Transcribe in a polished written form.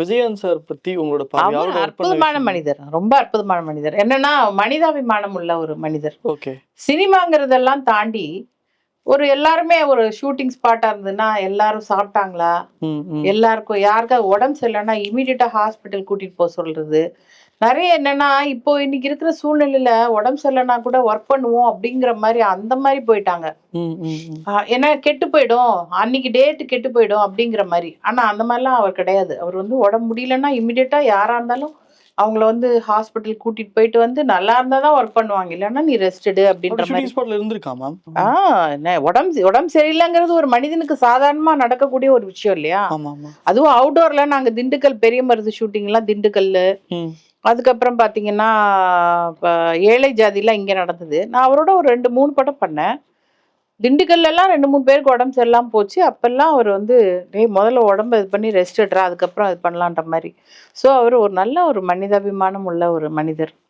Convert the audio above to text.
Vijayakanth sir பத்தி உங்களோட பார்வை அவர் அவரோட ஒர்க் பண்ண அற்புதமான விஷயம். மனிதர், ரொம்ப அற்புதமான மனிதர். என்னன்னா மனிதாபிமானம் உள்ள ஒரு மனிதர். ஓகே. சினிமாங்கிறதெல்லாம் தாண்டி ஒரு எல்லாருமே ஒரு ஷூட்டிங் ஸ்பாட்டா இருந்ததுன்னா எல்லாரும் சாப்பிட்டாங்களா, எல்லாருக்கும் யாருக்காவது உடம்பு சரியில்லைன்னா இமீடியட்டா ஹாஸ்பிட்டல் கூட்டிட்டு போக சொல்றது. நிறைய என்னன்னா இப்போ இன்னைக்கு இருக்கிற சூழ்நிலையில உடம்பு சரியில்லைன்னா கூட ஒர்க் பண்ணுவோம் அப்படிங்கிற மாதிரி அந்த மாதிரி போயிட்டாங்க. ஏன்னா கெட்டு போயிடும், அன்னைக்கு டேட்டு கெட்டு போயிடும் அப்படிங்கிற மாதிரி. ஆனா அந்த மாதிரிலாம் அவர் கிடையாது. அவர் வந்து உடம்பு முடியலன்னா இமீடியட்டா யாரா இருந்தாலும் அவங்கள வந்து ஹாஸ்பிட்டல் கூட்டிட்டு போயிட்டு வந்து நல்லா இருந்தா தான் ஒர்க் பண்ணுவாங்க, இல்லைன்னா நீ ரெஸ்ட் எடு அப்படின்ற மாதிரி. ஸ்பாட்ல இருந்திருக்கா மேம்? என்ன உடம்பு சரியில்லைங்கிறது ஒரு மனிதனுக்கு சாதாரணமா நடக்கக்கூடிய ஒரு விஷயம் இல்லையா? அதுவும் அவுட்டோர்ல நாங்க திண்டுக்கல் பெரிய மருது ஷூட்டிங் எல்லாம் திண்டுக்கல்ல, அதுக்கப்புறம் பாத்தீங்கன்னா ஏழை ஜாதிலாம் இங்க நடந்தது. நான் அவரோட ஒரு 2-3 படம் பண்ணேன். திண்டுக்கல்ல எல்லாம் 2-3 பேருக்கு உடம்பு சரியில்லாம போச்சு. அப்பெல்லாம் அவர் வந்து முதல்ல உடம்பு இது பண்ணி ரெஸ்ட் எடுறா, அதுக்கப்புறம் இது பண்ணலான்ற மாதிரி. ஸோ அவர் ஒரு நல்ல ஒரு மனிதாபிமானம் உள்ள ஒரு மனிதர்.